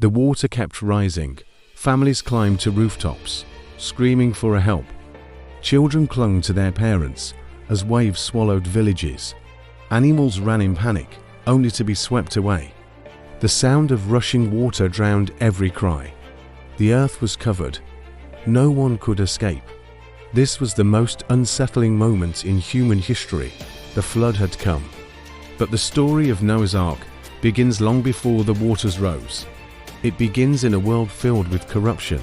The water kept rising. Families climbed to rooftops, screaming for help. Children clung to their parents as waves swallowed villages. Animals ran in panic, only to be swept away. The sound of rushing water drowned every cry. The earth was covered. No one could escape. This was the most unsettling moment in human history. The flood had come. But the story of Noah's Ark begins long before the waters rose. It begins in a world filled with corruption.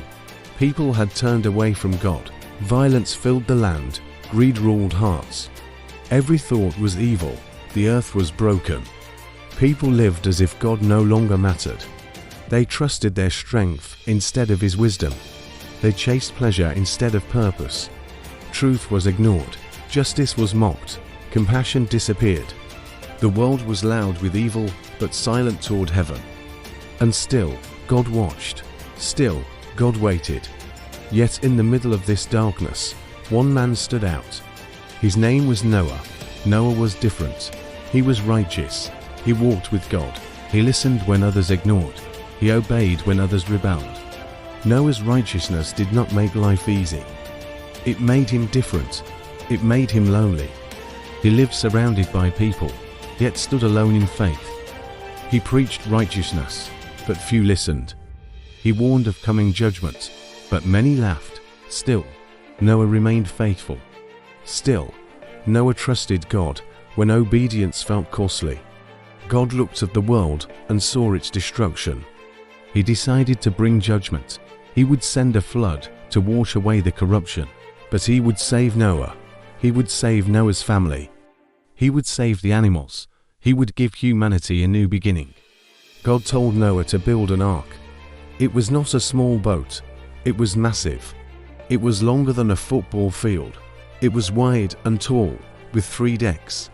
People had turned away from God. Violence filled the land. Greed ruled hearts. Every thought was evil. The earth was broken. People lived as if God no longer mattered. They trusted their strength instead of His wisdom. They chased pleasure instead of purpose. Truth was ignored. Justice was mocked. Compassion disappeared. The world was loud with evil, but silent toward heaven. And still, God watched. Still, God waited. Yet in the middle of this darkness, one man stood out. His name was Noah. Noah was different. He was righteous. He walked with God. He listened when others ignored. He obeyed when others rebelled. Noah's righteousness did not make life easy. It made him different. It made him lonely. He lived surrounded by people, yet stood alone in faith. He preached righteousness, but few listened. He warned of coming judgment, but many laughed. Still, Noah remained faithful. Still, Noah trusted God when obedience felt costly. God looked at the world and saw its destruction. He decided to bring judgment. He would send a flood to wash away the corruption. But He would save Noah. He would save Noah's family. He would save the animals. He would give humanity a new beginning. God told Noah to build an ark. It was not a small boat. It was massive. It was longer than a football field. It was wide and tall, with 3 decks.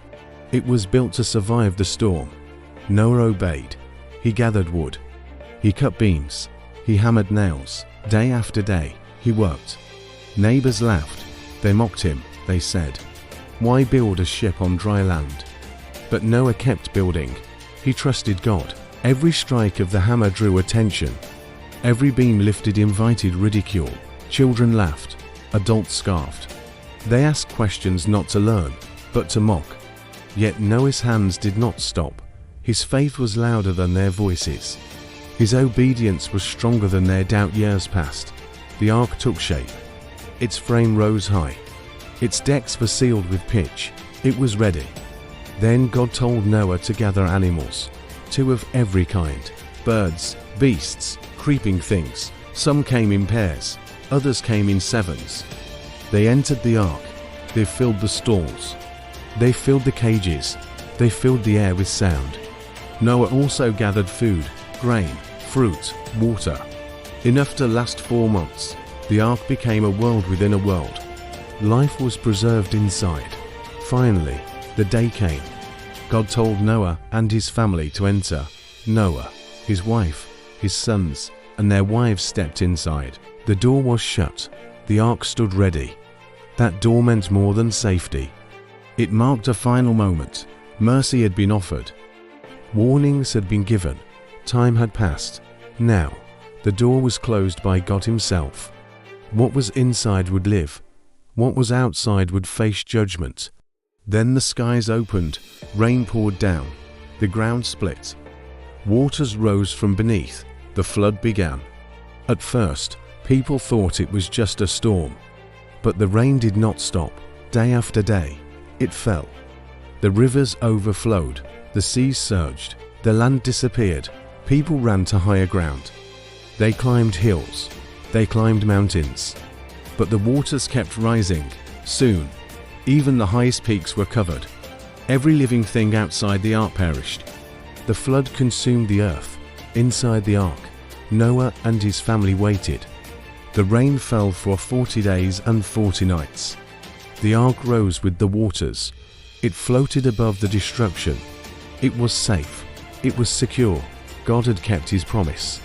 It was built to survive the storm. Noah obeyed. He gathered wood. He cut beams. He hammered nails. Day after day, he worked. Neighbors laughed. They mocked him. They said, "Why build a ship on dry land?" But Noah kept building. He trusted God. Every strike of the hammer drew attention. Every beam lifted invited ridicule. Children laughed. Adults scoffed. They asked questions not to learn, but to mock. Yet Noah's hands did not stop. His faith was louder than their voices. His obedience was stronger than their doubt. Years passed. The ark took shape. Its frame rose high. Its decks were sealed with pitch. It was ready. Then God told Noah to gather animals, 2 of every kind, birds, beasts, creeping things. Some came in pairs, others came in 7s. They entered the ark. They filled the stalls. They filled the cages. They filled the air with sound. Noah also gathered food, grain, fruit, water. Enough to last 4 months. The ark became a world within a world. Life was preserved inside. Finally, the day came. God told Noah and his family to enter. Noah, his wife, his sons, and their wives stepped inside. The door was shut. The ark stood ready. That door meant more than safety. It marked a final moment. Mercy had been offered. Warnings had been given. Time had passed. Now, the door was closed by God Himself. What was inside would live. What was outside would face judgment. Then the skies opened. Rain poured down. The ground split. Waters rose from beneath. The flood began. At first, people thought it was just a storm. But the rain did not stop. Day after day, it fell. The rivers overflowed. The seas surged. The land disappeared. People ran to higher ground. They climbed hills. They climbed mountains. But the waters kept rising. Soon, even the highest peaks were covered. Every living thing outside the ark perished. The flood consumed the earth. Inside the ark, Noah and his family waited. The rain fell for 40 days and 40 nights. The ark rose with the waters. It floated above the destruction. It was safe. It was secure. God had kept His promise.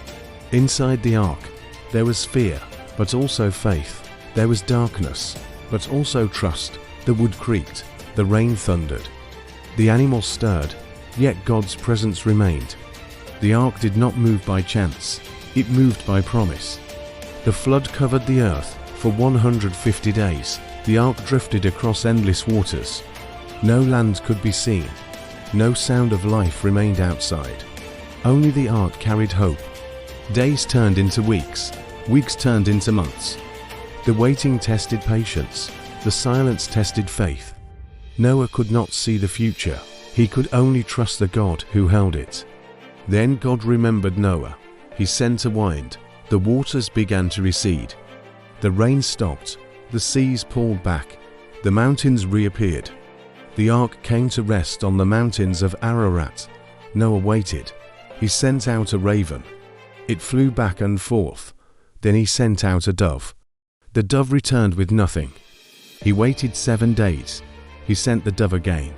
Inside the ark, there was fear, but also faith. There was darkness, but also trust. The wood creaked. The rain thundered. The animals stirred, yet God's presence remained. The ark did not move by chance. It moved by promise. The flood covered the earth for 150 days. The ark drifted across endless waters. No land could be seen. No sound of life remained outside. Only the ark carried hope. Days turned into weeks. Weeks turned into months. The waiting tested patience. The silence tested faith. Noah could not see the future. He could only trust the God who held it. Then God remembered Noah. He sent a wind. The waters began to recede. The rain stopped. The seas pulled back. The mountains reappeared. The ark came to rest on the mountains of Ararat. Noah waited. He sent out a raven. It flew back and forth. Then he sent out a dove. The dove returned with nothing. He waited 7 days. He sent the dove again.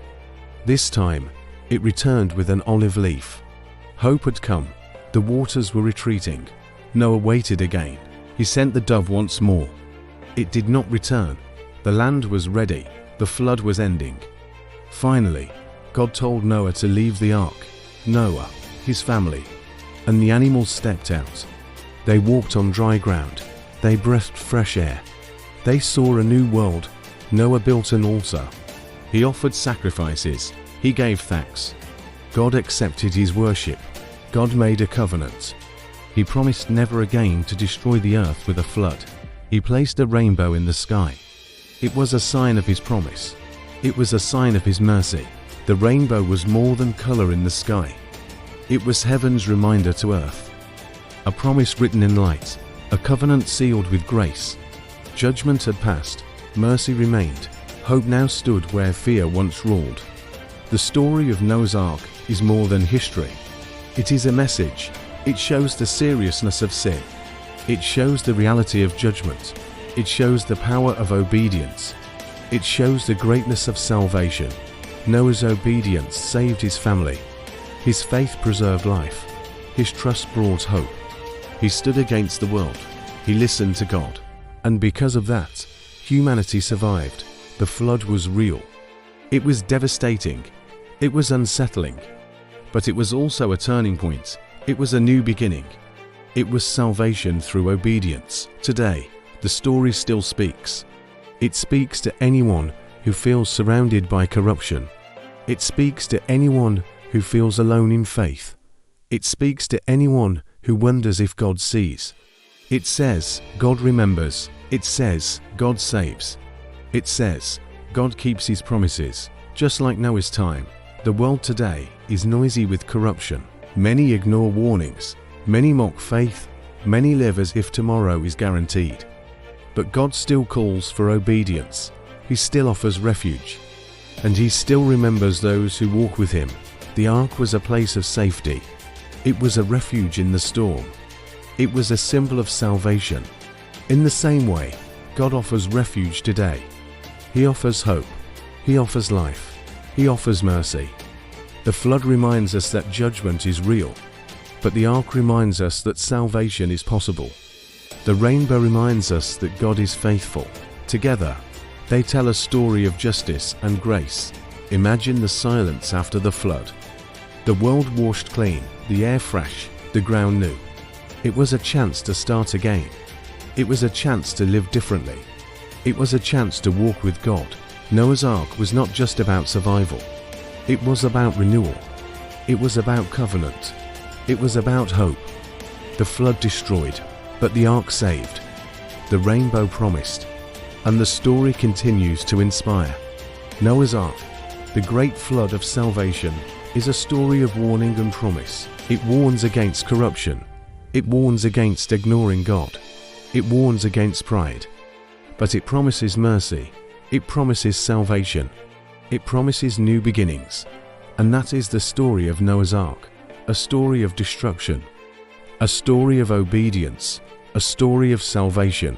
This time, it returned with an olive leaf. Hope had come. The waters were retreating. Noah waited again. He sent the dove once more. It did not return. The land was ready. The flood was ending. Finally, God told Noah to leave the ark. Noah, his family, and the animals stepped out. They walked on dry ground. They breathed fresh air. They saw a new world. Noah built an altar. He offered sacrifices. He gave thanks. God accepted his worship. God made a covenant. He promised never again to destroy the earth with a flood. He placed a rainbow in the sky. It was a sign of his promise. It was a sign of his mercy. The rainbow was more than color in the sky. It was heaven's reminder to earth. A promise written in light. A covenant sealed with grace. Judgment had passed. Mercy remained. Hope now stood where fear once ruled. The story of Noah's Ark is more than history. It is a message. It shows the seriousness of sin. It shows the reality of judgment. It shows the power of obedience. It shows the greatness of salvation. Noah's obedience saved his family. His faith preserved life. His trust brought hope. He stood against the world. He listened to God. And because of that, humanity survived. The flood was real. It was devastating. It was unsettling. But it was also a turning point. It was a new beginning. It was salvation through obedience. Today, the story still speaks. It speaks to anyone who feels surrounded by corruption. It speaks to anyone who feels alone in faith. It speaks to anyone who wonders if God sees. It says, God remembers. It says, God saves. It says, God keeps his promises. Just like Noah's time, the world today is noisy with corruption. Many ignore warnings. Many mock faith. Many live as if tomorrow is guaranteed. But God still calls for obedience. He still offers refuge. And he still remembers those who walk with him. The ark was a place of safety. It was a refuge in the storm. It was a symbol of salvation. In the same way, God offers refuge today. He offers hope. He offers life. He offers mercy. The flood reminds us that judgment is real, but the ark reminds us that salvation is possible. The rainbow reminds us that God is faithful. Together, they tell a story of justice and grace. Imagine the silence after the flood. The world washed clean, the air fresh, the ground new. It was a chance to start again. It was a chance to live differently. It was a chance to walk with God. Noah's Ark was not just about survival. It was about renewal. It was about covenant. It was about hope. The flood destroyed, but the ark saved. The rainbow promised. And the story continues to inspire. Noah's Ark, the great flood of salvation, is a story of warning and promise. It warns against corruption. It warns against ignoring God. It warns against pride. But it promises mercy. It promises salvation. It promises new beginnings. And that is the story of Noah's Ark, a story of destruction, a story of obedience, a story of salvation,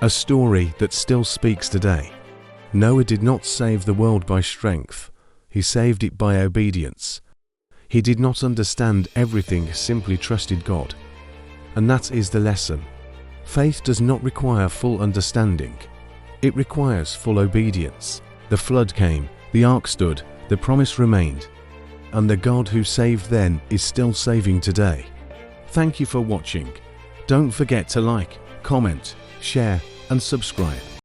a story that still speaks today. Noah did not save the world by strength. He saved it by obedience. He did not understand everything, simply trusted God. And that is the lesson. Faith does not require full understanding. It requires full obedience. The flood came, the ark stood, the promise remained. And the God who saved then is still saving today. Thank you for watching. Don't forget to like, comment, share, and subscribe.